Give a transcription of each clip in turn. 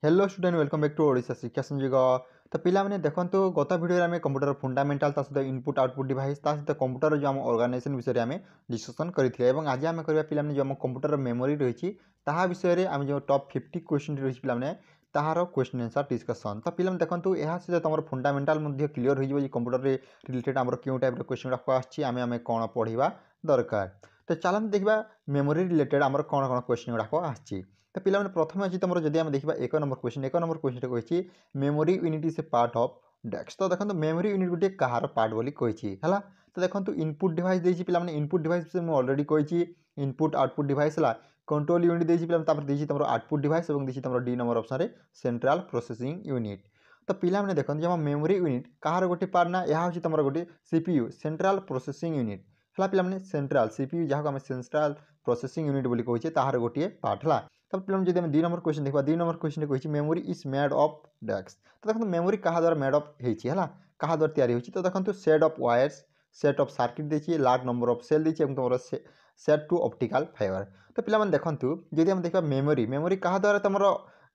Hello student welcome back to Odisha Shiksha Sanyog. तो पिलाने देखो गत भिडियो आम कंप्यूटर फंडामेंटाल सहित इनपुट आउटपुट डिवाइस सहित कंप्यूटर जो आम ऑर्गेनाइजेशन विषय में डिस्कसन करते आज आम करवा पिलाने जो आम कंप्यूटर मेमोरी रही विषय में आम जो टॉप 50 क्वेश्चन रही पिलाने ताहार क्वेश्चन आंसर डिस्कसन। तो पिलाने देखो यह सहित तुम फंडामेंटाल क्लीयर हो कंप्यूटर रिलेटेड आम क्यों टाइप क्वेश्चन गुड़ाक आम कौन पढ़ा दरकार। तो चलते देखा मेमोरी रिलेटेड आम कौन कौन क्वेश्चन गुड़ाक आसी। तो पिलाने प्रथम अच्छी तुम जब देखा एक नंबर क्वेश्चन कही memory unit is a part of desk. तो देखो मेमोरी यूनिट गोटे कहार पार्ट बोली कही है। तो देखो इनपुट डिवाइस देती पिलाने इनपुट डिवाइस मुझे अलरेडी कही इनपुट आउटपुट डिवाइस है। कंट्रोल यूनिट देती पिलाने तुम आउटपुट डिवाइस और देती तुम D number option central processing unit. तो पिलाने देखो जब मेमोरी यूनिट कहार गोटे पार्ट ना यह हूँ तुम गोटे सीपीयू सेंट्रल प्रोसेसिंग यूनिट है। पिलाने सेंट्रल सीपीयू जहाँ आम सेंट्रल प्रोसेसिंग यूनिट बोली कहे ताहार गोटे पार्ट है। तब पिलाने जब दुई नंबर क्वेश्चन देखा दुई नंबर क्वेश्चन कही memory is made of desk. तो देखो मेमोरी क्या द्वारा मेड ऑफ है क्या द्वारा तैयारी होती। तो देखो set of wires set of circuit देखिए लार्ज नंबर ऑफ सेल देखिए तुम सेट टू ऑप्टिकल फाइबर। तो पिलाने देखो जब हम देखा मेमोरी मेमोरी क्या द्वारा तुम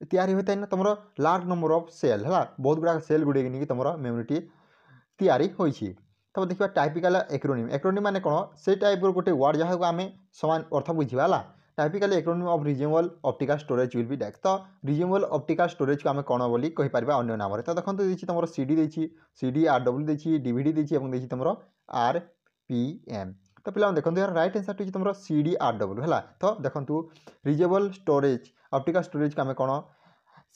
तैयारी होता है ना तुम लार्ज नंबर ऑफ सेल है बहुत गुड़ा सेल गुड़े नहीं तुम मेमोरी तैयारी होती। तब देखा टाइपिकल एक्रोनिम एक्रोनिम माने कौन से टाइप गोटे वर्ड जहाँ आम सामान अर्थ बुझा है। Typical acronym of resumable optical storage will be dash. तो रिज्यूमेबल ऑप्टिकल स्टोरेज को आम कौन बोली कहीपर अन्य नाम। तो देखो देखिए तुम सीडी देखी सीडी आरडब्ल्यू देखी डीवीडी देखी तुम आरपीएम। तो पिला देखो यार राइट आंसर होगी तुम सीडी आरडब्ल्यू है। तो देखो रिज्यूमेबल स्टोरेज ऑप्टिकल स्टोरेज को आम कौन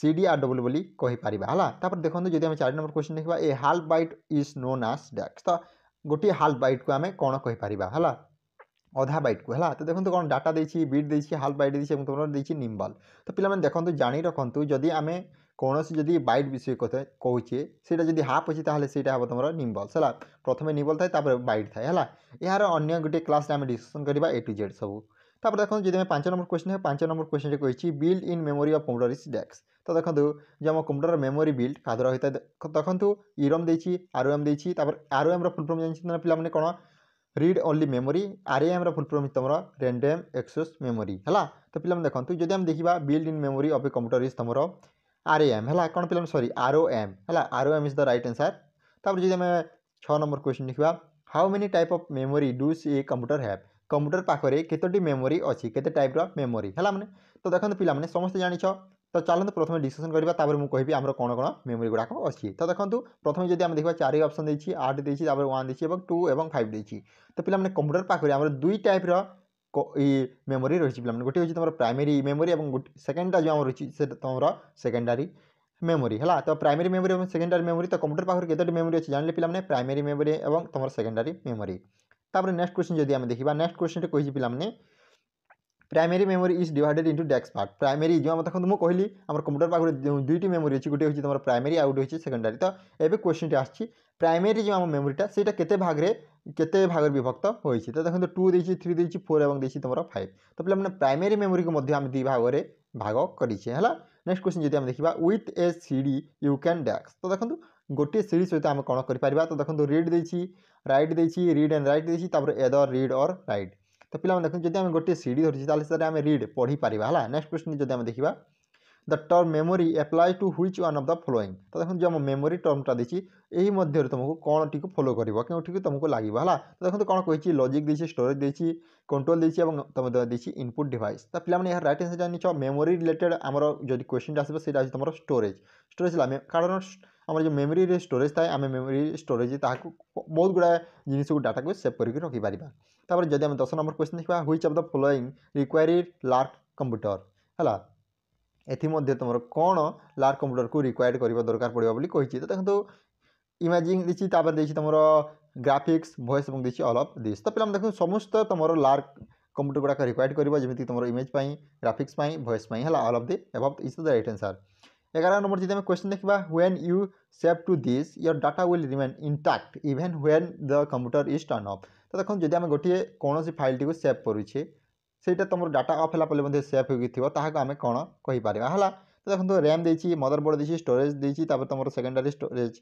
सीडी आरडब्ल्यू बोली कहीपर है। देखो जब आम 4 नंबर क्वेश्चन देखा a half byte is known as dash. तो गोटे हाल्फ बाइट को आम कौन कहीपर है अधा बाइट को है। तो देखो कौन डाटा देती बीट देती हाल्फ बाइट देती तुम देती निम्बल। तो पिला देखो जाणी रखु जदि आम कौन सी बैट विषय कहे कहे से जब हाफ अच्छी ताल से हम तुम निम्बल्स है। प्रथम निम्बल थाए बैट थाए है यार अगर गोटे क्लास आम डिस्कसन करवा ए टू जेड सब। तापर देखो जब 5 नंबर क्वेश्चन है 5 नंबर क्वेश्चन कही build in memory of computer is desk. तो देखो जो आम कंप्यूटर मेमोरी बिल्ड क्या द्वारा होता है देखो इरम देती आरओएम देती आरओएम फुल फॉर्म जानते पिलाने कौन read only memory RAM full form तुम रैंडम एक्सेस मेमोरी है। तो पिलाने देखो जब हम देखा built in memory of a computer is तुम आरएम है कौन पिलाने सॉरी आरओएम है ROM is the right answer. तापर जब आम 6 नंबर क्वेश्चन देखा how many type of memory does a computer have. Computer पाखे केतोटी मेमोरी अच्छी केते टाइप मेमोरी है मैंने। तो देखो पिलाने समस्त जानिछ। तो चलते प्रथम डिस्कसन करवा मुझे कहि आम कौन कौन मेमोरी गुड़ाक अच्छी। तो देखो प्रथम जब आम देखा 4 ऑप्शन देती 8 देती 1 देती 2 और 5 देती। तो पिलाने कंप्यूटर पाखे आम दुई टाइप मेमोरी रही है गोटे हूँ तुम प्राइमरी मेमोरी और सेकेंड जो आम रही है तुम सेकेंडरी मेमोरी है। तो प्राइमरी मेमोरी और सेकेंडरी मेमोरी तो कंप्यूटर पाखे केतोटी मेमोरी अच्छी जानले पिलाने प्राइमरी मेमोरी और तुम सेकेंडरी मेमोरी। तापर नेक्स्ट क्वेश्चन जब आम देखा नेक्स्ट क्वेश्चन कही पिलाने primary memory is divided into desk part. Primary जो देखो मुझे कहली आम कंप्यूटर पाखे दुईटी मेमोरी अच्छी गोटे हूँ तुम प्राइमरी आउ गोटे सेकेंडरी। तो ये क्वेश्चन आसी प्राइमरी जो आम मेमोरीटा से केते भाग विभक्त होती। तो देखो 2 देती 3 देती 4 और देती तुम 5। तो पिला प्राइमरी मेमोरी को आम 2 भाग में भाग करें है। नेक्स्ट क्वेश्चन जब आम देखा with A CD you can desk. तो देखो गोटे सीडी सहित आम कौन कर। तो देखो रीड देती राइट देती रीड एंड राइट देती एदर रीड और राइट। तो पिला देखो जब आम गोटे सीडी धरती से आम रीड पढ़ी पार है। नेक्स्ट क्वेश्चन जब आम देखा the term memory apply to which one of the following. तो देखो जो मेमोरी टर्मटा देती यही मध्य तुमको कौन टी फॉलो कर क्योंकि तुमको लगे है। तो देखो कौन कही लॉजिक देती स्टोरेज देती कंट्रोल देती तुम देती इनपुट डिवाइस। तो पिलाने यार राइट आंसर जानिछ मेमोरी रिलेटेड आमर जो क्वेश्चन आसो से तुम स्टोरेज स्टोरेज कारण आम जो मेमोरी स्टोरेज थाए आम मेमोरी स्टोरेज बहुत गुड़ा जिन को डाटा को सेव करके रखिपर। तापर जब आम 10 नंबर क्वेश्चन देखा which of the following required large computer है एथि तुम कौन लार्ज कंप्यूटर को रिक्वायर्ड करने दरकार पड़ा बोली कही। तो देखो इमेजिंग देती देती तुम ग्राफिक्स वॉइस और देती ऑल ऑफ दिस। तो पिलाने देखो समस्त तुम लार्ज कंप्यूटर गुड़ाक रिक्वायर्ड कर तुम इमेज ग्राफिक्स वॉइस है all of the above is the right answer. 11 number जब क्वेश्चन देखा when you save to this your data will remain intact even when the computer is turn off. तो देखो जब आम गोटे कौन सी फाइल टी सेव करुचे सेटा तुम डाटा ऑफ है सेव होगी आम कौन कहीपर है। तो देखो रैम देती मदरबोर्ड देती स्टोरेज देती तुम सेकेंडरी स्टोरेज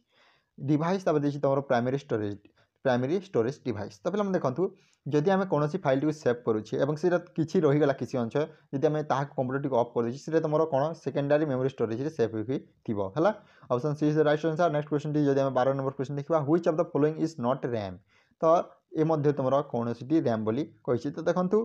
डिवाइस देती तुम primary storage primary storage device. तो पे देखो जदि आम कौन फाइल टी सेव करुचे और से किसी रहीगला किसी अंश जदि आम कंप्यूटर टी अफ कर से तुम कौन सेकेंडरी मेमोरी स्टोरेज में सेव होगी है। Option C is the right answer. Next question टी जब 12 नंबर क्वेश्चन देखा which of the following is not RAM. तो ये मध्य तुम कौन सी रैम बोली कही। तो देखो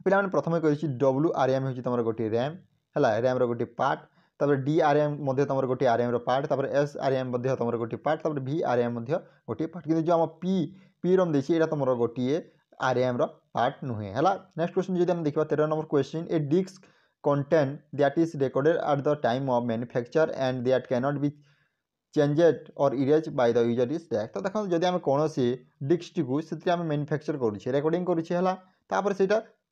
पे प्रथम कही WRM हूँ तुम गोटे रैम है रैम रोटे पार्ट तापर DRM तुम गोटे RM पार्ट तापर SRM तुम गोटे पार्ट तापर VRM गोटे पार्ट कि जो आम पी रम देखिए तुम गोटे RM पार्ट नुहे है। नेक्स्ट क्वेश्चन जब देखा 13 number question a disk content that is recorded at the time of manufacture and that cannot be changed or erase by the user is that. तो देखो जब आम कौन डिस्क टी से मैन्युफैक्चर करुचे रेकर्डिंग करुचे से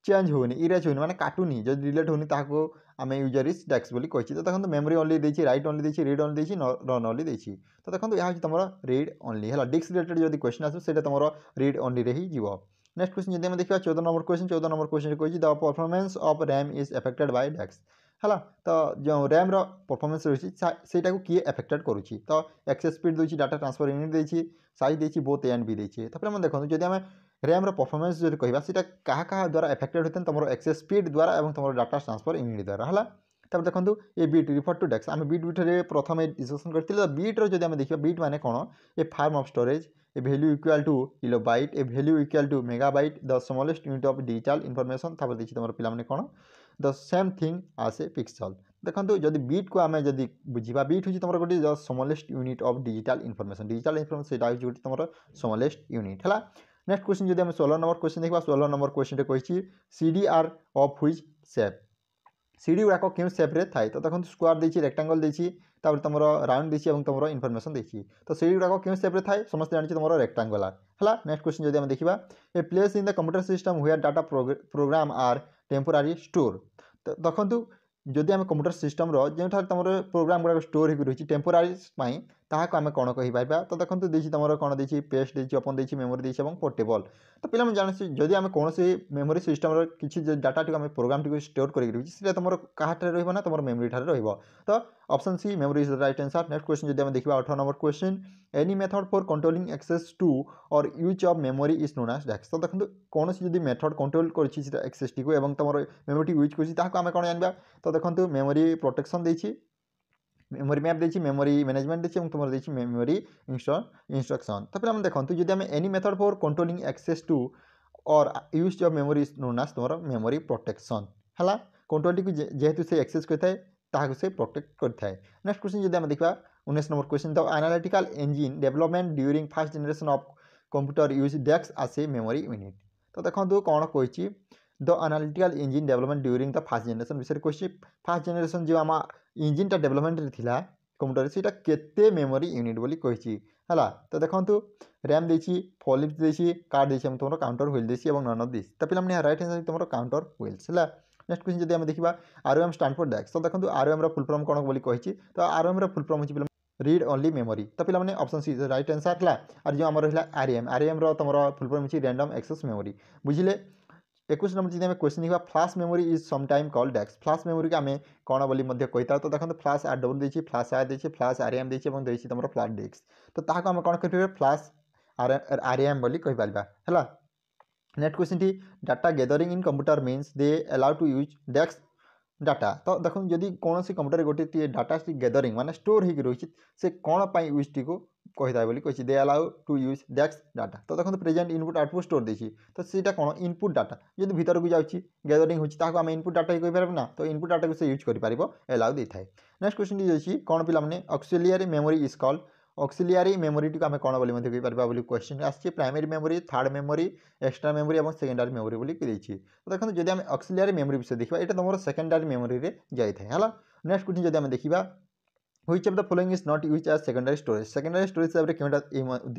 चेंज होनी इरेज होनी माने काटुनी जो डिलीट होनी ताको आम यूजर इज डेस्क बोली कही। तो देखो मेमोरी ओनली देछि राइट ओनली देछि रीड ओनली देछि रन ओनली देछि। तो देखो यह तुम रीड ओनली है डिस्क रिलेटेड जो क्वेश्चन आस तुम रीड ओनली रे ही जीव। नेक्स्ट क्वेश्चन जब देखा 14 नंबर क्वेश्चन 14 नंबर क्वेश्चन कही the performance of RAM is affected by desk है। तो जो रैम परफॉर्मेंस रही है किए एफेक्टेड करुच्ची। तो एक्सेस स्पीड देछि डाटा ट्रांसफर यूनिट देछि साइज देछि बोथ एंड बी देछि। तो देखो जब आम रैम परफॉर्मेंस जो कह क्या द्वारा एफेक्टेड होते हैं तुम एक्सेस स्पीड द्वारा और तुम डाटा ट्रांसफर यूनिट द्वारा है। तब देखो ये बीट रिफर टू डेस्क आम बीट बीट प्रथम डिस्कसन करते बीट्र जो आम देखा बीट माने कौन a form of storage a value equal to kilobyte a value equal to megabyte the smallest unit of digital information तापर देखिए तुम पे कौन the same thing as a pixel. देखो जब बीट को आम जब बुझा बीट हूँ तुम गोटे the smallest unit of digital information से तुम स्मॉलेस्ट यूनिट है। नेक्स्ट क्वेश्चन जब 16 नंबर क्वेश्चन देखा 16 नंबर क्वेश्चन कही CDR of which shape CD गुड़ाक क्यों सेप्रे थाए। तो देखो स्क्वायर देछि रेक्टांगल देछि तापर तुम राउंड देछि और तुम इनफॉरमेशन देछि। तो सीडी गुड़ाक क्यों सेप्रे थाए समस्त जानि तुम रेक्टांगुलर है। नेक्स्ट क्वेश्चन जब देखा a place in the computer system where data program are temporary store. तो देखो जदि आम कंप्यूटर सिस्टम जो तुम प्रोग्राम गुड़ाक स्टोर हो रही टेम्पोरारी ताकू आम कौन कहीपर। तो देखो देछि तुम कौन देछि पेस्ट देछि ओपन देछि मेमोरी देछि और पोर्टेबल। तो पे जानी जदि आम कौन मेमोरी सिस्टम किसी डाटा टी आम प्रोग्राम टी स्टोर कर तुम क्या रहा तुम मेमोरी ठारे रहिबो। तो option C memory is the right answer. Next question जब देखा 18 number question any method for controlling access to or use of memory is known as dash. तो देखो कौन सी मेथड कंट्रोल कर एक्सेस टी को तुम मेमोरी यूज कर कौन जानवा। तो देखो मेमोरी प्रोटेक्शन देछि मेमोरी मैप देछि मेमोरी मैनेजमेंट देछि और तुम देछि मेमोरी इंस्ट्रक्शन। तो फिर देखो जब आम any method for controlling access to or use of memory is known as तुम मेमोरी प्रोटेक्शन है। कंट्रोल टी जेहेतु से एक्सेस करता से प्रोटेक्ट करता है। नेक्स्ट क्वेश्चन जब आम देखा 19 number question the analytical engine development during first generation of computer use desk as a memory unit. तो देखो कौन कही the analytical engine development during the first generation विषय कही फर्स्ट जनरेशन जो आम इंजिनटा डेवलपमेंट थिला कंप्यूटर से केते मेमोरी यूनिट बोली कही है। तो देखो रैम देछि फॉलिप्स देछि कार्ड देछि तुम काउंटर व्हील देछि और नन ऑफ दिस। तो पे राइट आंसर तुम काउंटर व्हील्स है। नेक्स्ट क्वेश्चन जब देखा ROM स्टैंड फॉर डेस्क। तो देखो ROM फुल फॉर्म कौन बोली कही। तो ROM फुल फॉर्म हो रीड ओनली मेमोरी। तो पे ऑप्शन सी राइट आंसर है। और जो आम रहा RAM तुम फुल फॉर्म हो रैंडम एक्सेस मेमोरी बुझिले। 21 नंबर जब क्वेश्चन देखा flash memory is sometimes called dash. Flash memory को आम कौन बोली कही था। तो देखो फ्लैश RW देछि फ्लैश आर देछि फ्लैश RAM देछि और देछि तुम फ्लैश डिस्क। तो ताको आम कौन कह फ्लैश RAM बोली कही पारिबा है। नेक्स्ट क्वेश्चन टी data gathering in computer means they allow to use desk data. तो देखो जदि कौन कंप्यूटर गोटे डाटा गैदरिंग माने स्टोर हो रही से कौन पाई यूज टी को कही बोली कही they allow to use desk data. तो देखो प्रेजेंट इनपुट आउटपुट स्टोर देछि तो सीटा कौन इनपुट डाटा जब भीतर को जाऊँगी गैदरिंग होता आम इनपुट डाटा ही कहीपर ना। तो इनपुट डाटा को से यूज कर एलाउ दे थाए। नेक्स्ट क्वेश्चन टी कौन पे auxiliary memory is called auxiliary memory T आम कौन बोली कहीपर क्वेश्चन आसी primary memory third memory extra memory और सेकेंडरी मेमोरी बोली कही। तो देखो जब आम ऑक्सिलियरी मेमोरी विषय देखा यहाँ तुम सेकेंडरी मेमोरी रे जाए है। नेक्स्ट क्वेश्चन जब आम देखा which of the following is not use as secondary storage हिसाब से क्योंटा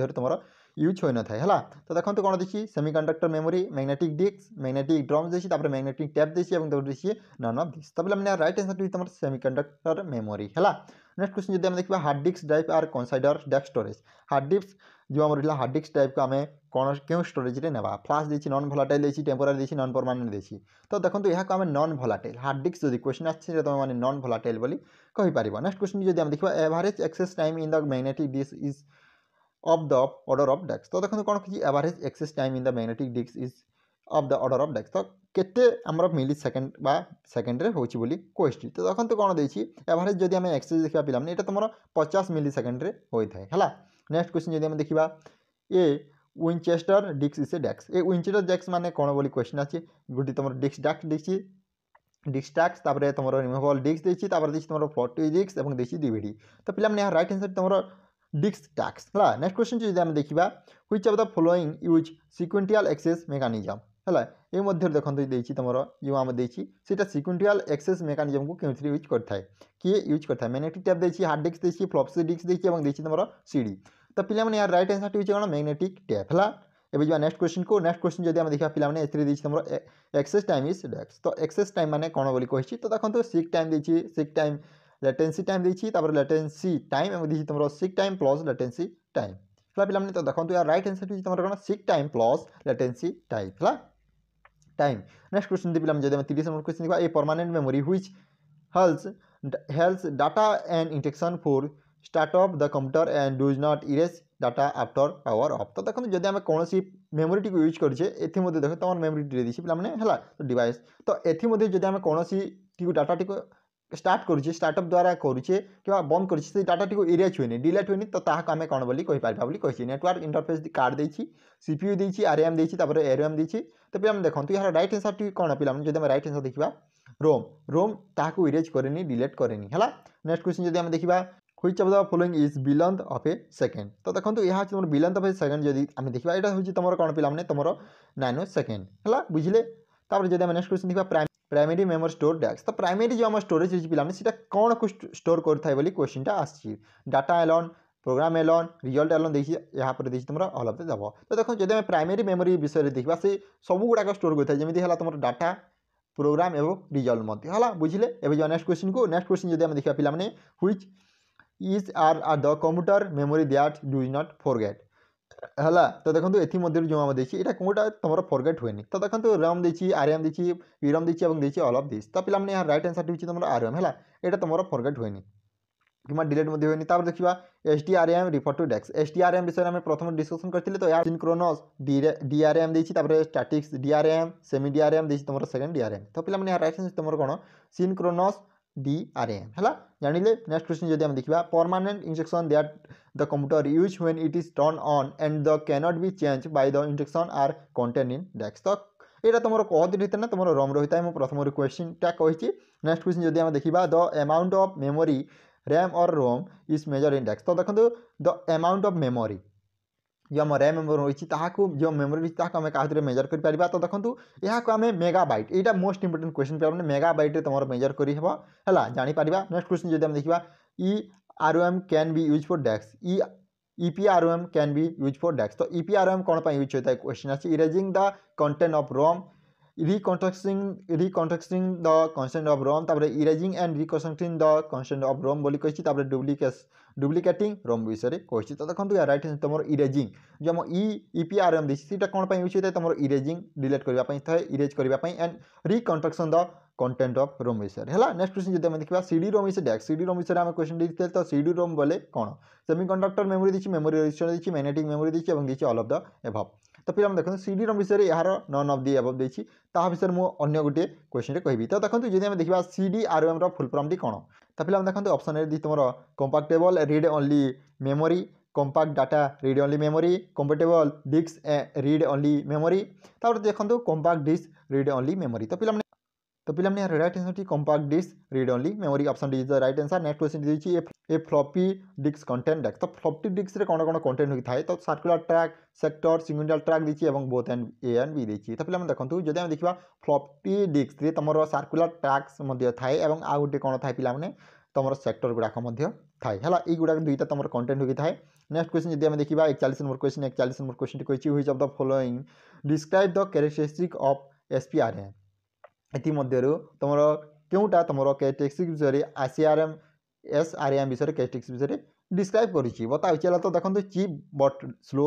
तुम यूज हो न था है। तो देखो कौन देखिए semiconductor memory magnetic disk magnetic drums देखिए मैग्नेटिक टैप देखिए और देखिए नन ऑफ दिस। तब राइट आंसर तुम सेमीकंडक्टर मेमोरी है। नेक्स्ट क्वेश्चन जब देखा hard disk drive are considered dash storage. Hard disk जो आम रहा हार्ड डिस्क ड्राइव को आम कौन क्यों स्टोरेज रे नेबा फ्लैश देछि नॉन भोलाटाइल देछि टेम्पोरारी देछि नॉन परमानेंट देछि। तो देखो यहाँ आम नॉन भोलाटाइल हार्ड डिस्क जो क्वेश्चन आछे तुम माने नॉन भोलाटाइल बोली कही पारिबो। नेक्स्ट क्वेश्चन जब आम देखा average access time in the magnetic disk is of the order of dex तो देखो कौन कि average access time in the magnetic disk is of the order of dex तो केते हमर मिली सेकंड बा सेकंड रे होची बोली क्वेश्चन तो देखो कौन देछि एवरेज जदि हम एक्सेस देखा पिला माने एटा तमरो 50 मिली सेकंड रे होई थाए हला नेक्स्ट क्वेश्चन जदि हम देखिबा a Winchester disk is a dash a Winchester dash माने कौन बोली क्वेश्चन अछि गुडी तमरो डिस्क डाक दिछि डिस्क टैक्स तापर तमरो रिमूवेबल डिस्क देछि तापर देछि तमरो 40 डिस्क एवं देछि डीवीडी तो पिला माने राइट आंसर तमरो डिस्क टैक्स हला नेक्स्ट क्वेश्चन जदि हम देखिबा which of the following use sequential access mechanism हला ए मध्य देखंतु देछि तमरो यो हम देछि सेटा सिक्वेंटियल एक्सेस मेकानिज्म को केउथि यूज करथाय किए यूज करथाय मैग्नेटिक टैप देछि हार्ड डिस्क देछि फ्लॉपी डिस्क देछि एवं देछि तमरो सीडी तो पिला माने यार राइट आंसर यूज कोन मैग्नेटिक टैप हला एबे जो नेक्स्ट क्वेश्चन को नेक्स्ट क्वेश्चन जदि हम देखा पिला माने एथि देछि तमरो एक्सेस टाइम इज डेक्स तो एक्सेस टाइम माने कोन बोली कहिछि तो देखंतु सीक टाइम देछि सीक टाइम लेटेंसी टाइम देछि तापर लेटेंसी टाइम एवं देछि तमरो seek time plus latency time हला पिला माने तो देखंतु यार राइट आंसर यूज तमरो कोन seek time plus latency time हला टाइम नेक्स्ट क्वेश्चन दे पिला जदि हम 30 नंबर क्वेश्चन देखा a permanent memory which holds data and instruction for start up the computer and does not erase data after power off तो देखो जदि हम कौन सी मेमोरी टी यूज करछे एथि मध्ये देखो तमर मेमोरी टी देछि पिला माने हला तो डिवाइस तो एथि मध्ये जदि हम कौन सी टी डाटा टी स्टार्ट करूछे स्टार्टअप द्वारा करूछे कि बंद करूछे से डाटा टी इरेज होनी डिलीट होनी तो ताहा आमे कोन बोली कहि पारबा बोली कहिछि नेटवर्क इंटरफेस कार्ड देछि सीपीयू देछि आरएम देछि तापर एरएम देछि तो पिला देखंतु यार राइट आंसर टी कोन पिला जदि हम राइट आंसर देखिबा रोम रोम ताहाकू इरेज करेनी डिलीट करेनी हला नेक्स्ट क्वेश्चन जदि हम देखिबा which of the following is belong of A second तो देखंतु यहा तुम बिलॉन्ग ऑफ ए सेकंड जदि हम देखिबा एटा होछि तमरो कोन पिला माने तमरो नैनो सेकंड हला बुझिले तापर जदि हम नेक्स्ट क्वेश्चन देखिबा प्राइमरी मेमोरी स्टोर डेक्स तो प्राइमरी जो हम स्टोरेज होछि पिला माने सेटा कोन को स्टोर करथाय बोली क्वेश्चन टा आछि data alone program alone result alone देखि यहा पर देखि तमरो ऑल ऑफ द दबो तो देखो जदि हम प्राइमरी मेमोरी विषय रे देखिबा से सब गुडा को स्टोर करथाय जेमिति हला तमरो डाटा प्रोग्राम एवं रिजल्ट मते हला बुझिले एबे जो नेक्स्ट क्वेश्चन जदि हम देखिबा पिला माने which is are the computer memory that do not forget हला तो देखंतु एथि मध्ये जो हम देछि एटा कोटा तमरो फॉरगेट होएनी तो देखंतु रैम देछि आरएम देछि वीरम देछि एवं देछि ऑल ऑफ दिस तो पिला माने यहाँ राइट आंसर होछि तमरो आरएम हला एटा तमरो फॉरगेट होएनी किमा डिलीट मध्ये होएनी तापर देखिबा एसटीआरएम रिफर टू डेक्स एसटीआरएम विषय हम प्रथम डिस्कशन करथिले तो यार सिंक्रोनस डीआरएम देछि तापर स्टैटिक्स डीआरएम सेमी डीआरएम देछि तमरो सेकंड डीआरएम तो पिला माने यहाँ राइट आंसर तमरो कोन सिंक्रोनस डीआरएम हला जानिले नेक्स्ट क्वेश्चन जदि हम देखिबा permanent instruction that the computer use when it is turn on and the cannot be change by the instruction are contain in dash तो एटा तमरो कहत रहित ना तमरो रोम रहित हम प्रथम क्वेश्चन टा कहिछि नेक्स्ट क्वेश्चन जदि हम देखिबा the amount of memory RAM और रोम इज मेजर इन डेक्स तो देखंतु द अमाउंट ऑफ मेमोरी जो हम रैम मेमोरी होइछि ताहाकू जो मेमोरी होइछि ताहाकू हम काहतरे मेजर कर परिबा तो देखंतु यहा को हम मेगाबाइट एटा मोस्ट इंपोर्टेंट क्वेश्चन पे हमने मेगाबाइट रे तमरो मेजर करी हेबो हला जानि परिबा नेक्स्ट क्वेश्चन जदि हम देखिबा EROM can be use for dash EPROM can be use for dash तो EPROM कोन पय यूज होता है क्वेश्चन अछि erasing the content of ROM reconstructing the content of ROM तापर erasing and reconstructing the content of ROM बोली कहिछि तापर डुप्लिकेटिंग ROM विषय रे कहिछि तो देखंतु या राइट आंसर तमरो इरेजिंग जो हम EPROM दिछि सेटा कोन पय यूज होता है तमरो इरेजिंग डिलीट करबा पय थाए इरेज करबा पय and reconstruction the content of ROM विषय हला नेक्स्ट क्वेश्चन जदि हम देखिबा CD-ROM इज डेक्स CD-ROM विषय हम क्वेश्चन दिथिले तो CD-ROM बोले कोन सेमीकंडक्टर मेमोरी दिछि मेमोरी रजिस्टर दिछि मैग्नेटिक मेमोरी दिछि एवं दिछि ऑल ऑफ द एबव तो फिर हम देखो CD-ROM विषय यार नन ऑफ द एबव देछि ता विषय मु अन्य गोटे क्वेश्चन रे कहबी तो देखंतु जदि हम देखिबा CD-ROM रो फुल फॉर्म टी कोन तो फिर हम देखंतु ऑप्शन रे दि तमरो compactable read only memory compact data read only memory compatible disk read only memory तापर देखंतु compact disk read only memory तो पिला हमने राइट आंसर टी compact disk read only memory option D is the right answer next question दिछि a floppy disk content डेक्स तो floppy disk रे कोन कंटेंट होई थाए तो circular track sector single track दिछि एवं both and A and B दिछि तो पिला हम देखंतु जदि हम देखिबा फ्लॉपी डिस्क रे तमरो सर्कुलर ट्रैक्स मध्ये थाए एवं आ गुटे कोन थाए पिला माने तमरो सेक्टर गुडा को मध्ये थाए हला ई गुडा दुईटा तमरो कंटेंट होई थाए नेक्स्ट क्वेश्चन जदि हम देखिबा 41 नंबर क्वेश्चन टी कहिछि which of the following describe the characteristic of SPRM एथि मध्यरु तमरो केउटा तमरो कैरेक्टरिस्टिक विषय SRM विषय कैरेक्टरिस्टिक विषय डिस्क्राइब करिछि बताउ चला तो देखंतु cheap but slow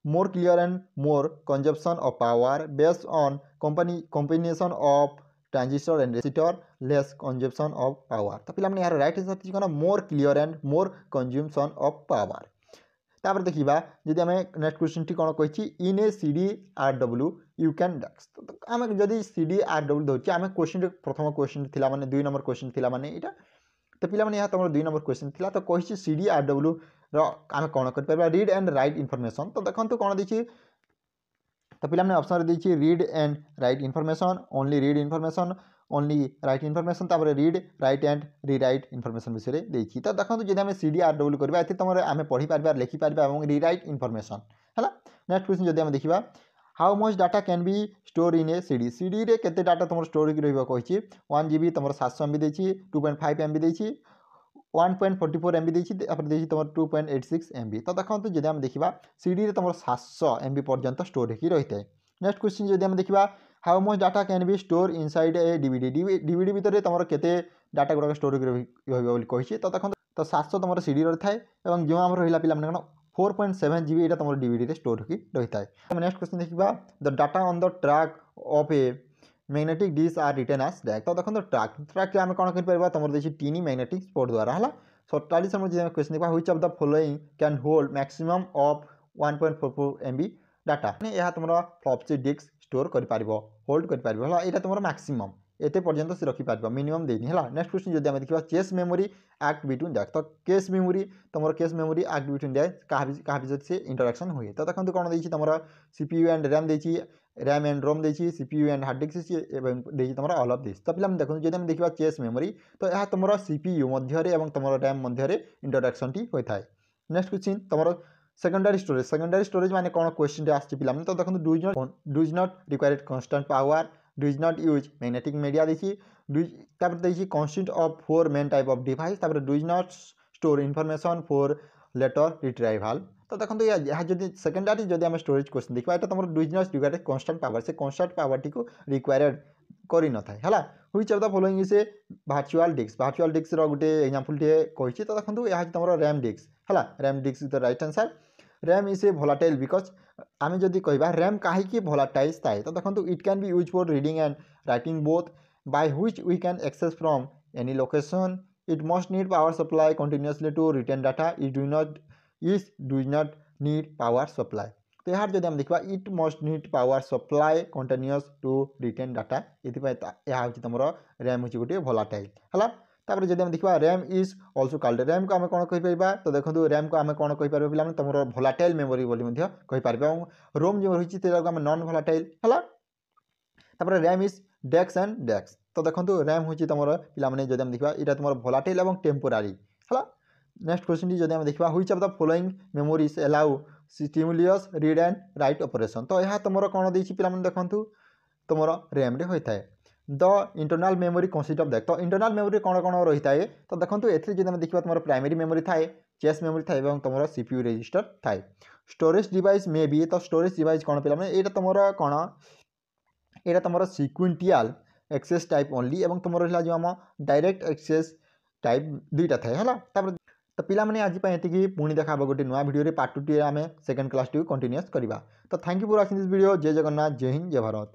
more clear and more consumption of power based on combination of transistor and resistor less consumption of power तो पिला माने यार राइट आंसर छि कोन more clear and more consumption of power तापर देखा जदि आम नेक्स्ट क्वेश्चन टी कौन कही इन ए CDRW यू कैन डैक्स तो आम जदि CDRW धरचे आम क्वेश्चन प्रथम क्वेश्चन थी मैंने 2 नंबर क्वेश्चन थी मैंने यहाँ तो पिलाने यहाँ तुम 2 नंबर क्वेश्चन थी तो कही CDRW आम कौन कर रीड एंड राइट इनफर्मेशन तो देखो कौन देखिए तो पिलाने ऑप्शन देखिए read and write information only read information only write information तापर read write and rewrite information विषय देखिए तो देखो जब आम CDRW करवा ये तुम आम पढ़ीपर लिखिपर और रीराइट इनफर्मेशन है नेक्स्ट क्वेश्चन जब आम देखा how much data can be store in A CD रे केते डाटा तुम स्टोर होगी रही 1 GB तुम 700 MB देती 2.5 MB देती 1.44 MB देती तुम 2.86 MB तो देखो जब आम देखा CD रे तुम 700 MB पर्यंत स्टोर होगी रही है नेक्स्ट क्वेश्चन जब आम देखा how much data can be store inside a DVD भितर तुम केते डाटा गुड़ाक स्टोर होगी तो देखो तो 700 तुम CD रही थाए और जो आम रहा पिला 4.7 GB यहाँ तुम DVD स्टोर होगी रही है नेक्स्ट क्वेश्चन देखा the data on the track of a magnetic dish are written as drag तो देखो ट्रैक आम कौन कर तुम देखिए टीनी मैग्नेटिक स्पोर्ट द्वारा है 47 नंबर क्वेश्चन देखा which of the following can hold maximum of 1.44 MB data यह तुम फ्लॉपी डिस्क स्टोर कर होल्ड कर यहाँ तुम मैक्सिमम एते पर्यंत से रखिपार मिनिमम देनी है नेक्स्ट क्वेश्चन जब आम देखा चेस मेमोरी एक्ट बिटवीन डैक्स तो केस मेमोरी तुम केस मेमोरी एक्ट बिटवीन डैक्स क्या से इंटरेक्शन हुए तो देखो कौन देखिए तुम CPU एंड रैम देखी रैम एंड रोम देखी CPU एंड हार्ड डिस्क देखिए तुम ऑल ऑफ दिस तो पिला देखो जब आम देखा चेस मेमोरी तो यह तुम CPU मध्य तुम रैम मध्य इंटरेक्शन टी होता है नेक्स्ट क्वेश्चन तुम सेकेंडरी स्टोरेज माने कौन क्वेश्चन आसछि पिलाने तो देखो does not required constant power does not use magnetic media देखिए देखिए constant of 4 main type of device does not store information for later retrieval तो देखो यह जब सेकेंडरी जब आम स्टोरेज क्वेश्चन देखा यहाँ तुम does not required constant power से कांस्टेंट पावर टी को रिक्वायर्ड कर न थाए है which of the following is a virtual disk गोटे एग्जांपल टे कही तो देखो यह तुम रैम डिस्क है RAM disk is the right answer RAM is a volatile because आम जदि कह रैम कहीं भोलाटाइल थाए तो देखो it can be use for reading and writing both by which we can access from any location it must need power supply continuously to retain data it do not need power supply तो यार जब आम देखा it must need power supply continuous to retain data यह तुम RAM हूँ गोटे volatile है तापर जब आम देखा RAM is also called RAM को आम कौन कहीपर तो देखो रैम को आम कौन कहीपर पे तुम भोलाटाइल मेमोरी कहीपर रोम जो रही आम नॉन भोलाटाइल है तापर रैम इज डेक्स एंड डेक्स तो देखो रैम हूँ तुम पे जब आम देखा यहाँ तुम भोलाटाइल और टेम्पोरारी है नेक्स्ट क्वेश्चन जब आम देखा which of the following memories allow simultaneous read and write operation तो यह तुम कौन देखिए पे देखो तुम रैम होता है the internal memory consist of तो इंटरनल मेमोरी कौन कौन रही है तो देखो जब देखा तुम प्राइमरी मेमोरी थाए चेस मेमोरी थाए और तुम CPU रजिस्टर थाए स्टोरेज डिवाइस मे भी तो स्टोरेज डिवाइस कौन पे यहाँ तुम कौन यहाँ तुम सिक्वेंटियल एक्सेस टाइप ओनली और तुम रहा जो आम डायरेक्ट एक्सेस टाइप दुईटा थाए है तो पिलाने आज ये पुणी देखा गोटे नुआ वीडियो पार्ट 2 आम सेकेंड क्लास टी कंटिन्यूअस करवा तो thank you for watching this video जय जगन्नाथ जय हिंद जय भारत।